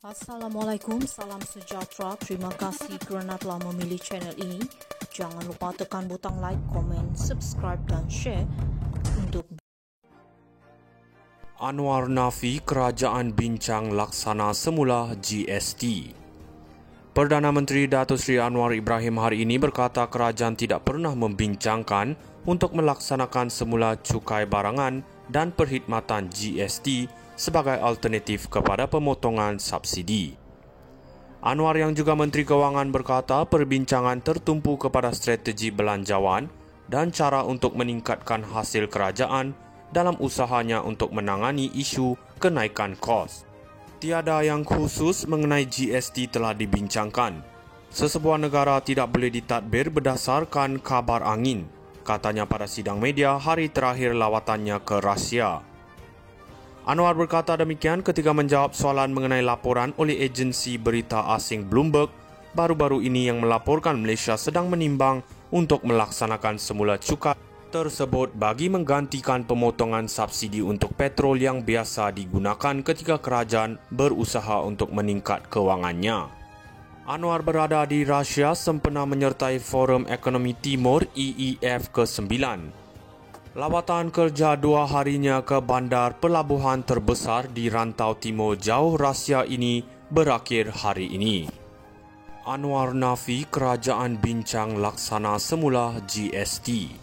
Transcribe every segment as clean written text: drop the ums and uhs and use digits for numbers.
Assalamualaikum, salam sejahtera. Terima kasih kerana telah memilih channel ini. Jangan lupa tekan butang like, komen, subscribe dan share untuk Anwar nafi kerajaan bincang laksana semula GST. Perdana Menteri Datuk Seri Anwar Ibrahim hari ini berkata kerajaan tidak pernah membincangkan untuk melaksanakan semula cukai barangan dan perkhidmatan GST sebagai alternatif kepada pemotongan subsidi. Anwar yang juga Menteri Kewangan berkata perbincangan tertumpu kepada strategi belanjawan dan cara untuk meningkatkan hasil kerajaan dalam usahanya untuk menangani isu kenaikan kos. Tiada yang khusus mengenai GST telah dibincangkan. Sesebuah negara tidak boleh ditadbir berdasarkan kabar angin, katanya pada sidang media hari terakhir lawatannya ke Rusia. Anwar berkata demikian ketika menjawab soalan mengenai laporan oleh agensi berita asing Bloomberg baru-baru ini yang melaporkan Malaysia sedang menimbang untuk melaksanakan semula cukai tersebut bagi menggantikan pemotongan subsidi untuk petrol yang biasa digunakan ketika kerajaan berusaha untuk meningkat kewangannya. Anwar berada di Rusia sempena menyertai Forum Ekonomi Timur EEF ke-9. Lawatan kerja 2 harinya ke bandar pelabuhan terbesar di rantau timur jauh Rusia ini berakhir hari ini. Anwar nafi kerajaan bincang laksana semula GST.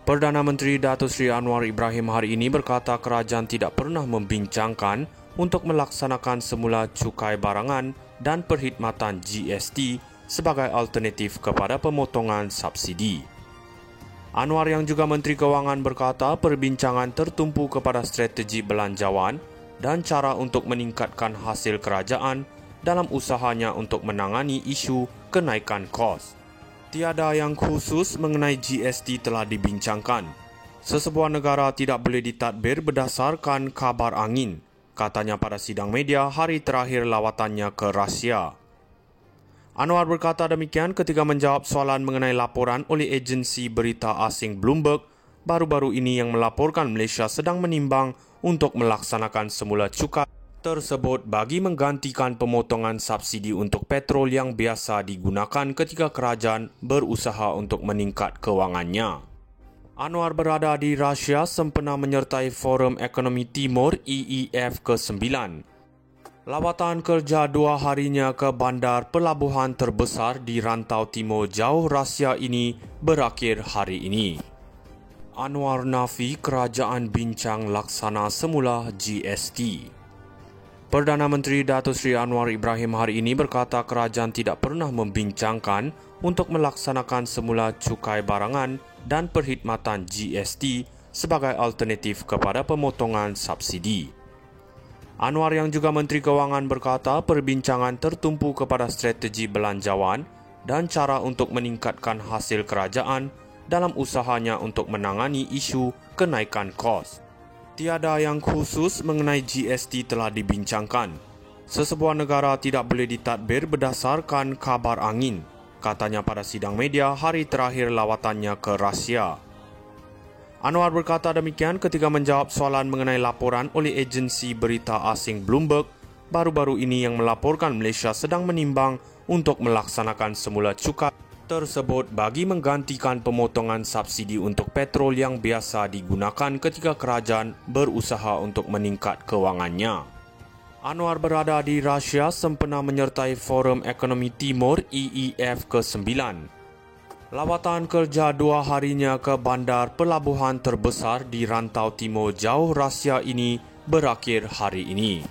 Perdana Menteri Datuk Seri Anwar Ibrahim hari ini berkata kerajaan tidak pernah membincangkan untuk melaksanakan semula cukai barangan dan perkhidmatan GST sebagai alternatif kepada pemotongan subsidi. Anwar yang juga Menteri Kewangan berkata perbincangan tertumpu kepada strategi belanjawan dan cara untuk meningkatkan hasil kerajaan dalam usahanya untuk menangani isu kenaikan kos. Tiada yang khusus mengenai GST telah dibincangkan. Sesebuah negara tidak boleh ditadbir berdasarkan kabar angin, katanya pada sidang media hari terakhir lawatannya ke Rusia. Anwar berkata demikian ketika menjawab soalan mengenai laporan oleh agensi berita asing Bloomberg baru-baru ini yang melaporkan Malaysia sedang menimbang untuk melaksanakan semula cukai tersebut bagi menggantikan pemotongan subsidi untuk petrol yang biasa digunakan ketika kerajaan berusaha untuk meningkat kewangannya. Anwar berada di Rusia sempena menyertai Forum Ekonomi Timur EEF ke-9. Lawatan kerja 2 harinya ke bandar pelabuhan terbesar di rantau timur jauh Rusia ini berakhir hari ini. Anwar nafi kerajaan bincang laksana semula GST. Perdana Menteri Datuk Seri Anwar Ibrahim hari ini berkata kerajaan tidak pernah membincangkan untuk melaksanakan semula cukai barangan dan perkhidmatan GST sebagai alternatif kepada pemotongan subsidi. Anwar yang juga Menteri Kewangan berkata perbincangan tertumpu kepada strategi belanjawan dan cara untuk meningkatkan hasil kerajaan dalam usahanya untuk menangani isu kenaikan kos. Tiada yang khusus mengenai GST telah dibincangkan. Sesebuah negara tidak boleh ditadbir berdasarkan kabar angin, katanya pada sidang media hari terakhir lawatannya ke Rusia. Anwar berkata demikian ketika menjawab soalan mengenai laporan oleh agensi berita asing Bloomberg baru-baru ini yang melaporkan Malaysia sedang menimbang untuk melaksanakan semula cukai tersebut bagi menggantikan pemotongan subsidi untuk petrol yang biasa digunakan ketika kerajaan berusaha untuk meningkat kewangannya. Anwar berada di Rusia sempena menyertai Forum Ekonomi Timur EEF ke-9. Lawatan kerja 2 harinya ke bandar pelabuhan terbesar di rantau timur jauh Rusia ini berakhir hari ini.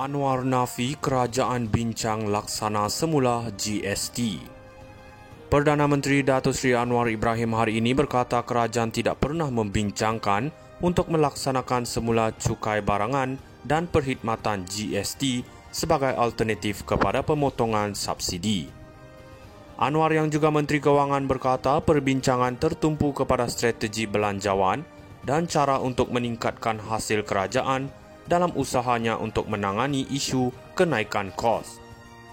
Anwar nafi kerajaan bincang laksana semula GST. Perdana Menteri Datuk Seri Anwar Ibrahim hari ini berkata kerajaan tidak pernah membincangkan untuk melaksanakan semula cukai barangan dan perkhidmatan GST sebagai alternatif kepada pemotongan subsidi. Anwar yang juga Menteri Kewangan berkata perbincangan tertumpu kepada strategi belanjawan dan cara untuk meningkatkan hasil kerajaan dalam usahanya untuk menangani isu kenaikan kos.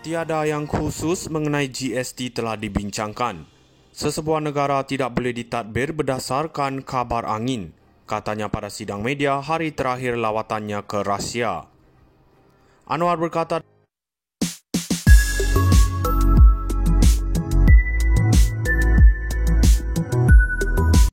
Tiada yang khusus mengenai GST telah dibincangkan. Sesebuah negara tidak boleh ditadbir berdasarkan kabar angin, katanya pada sidang media hari terakhir lawatannya ke Rusia. Anwar berkata,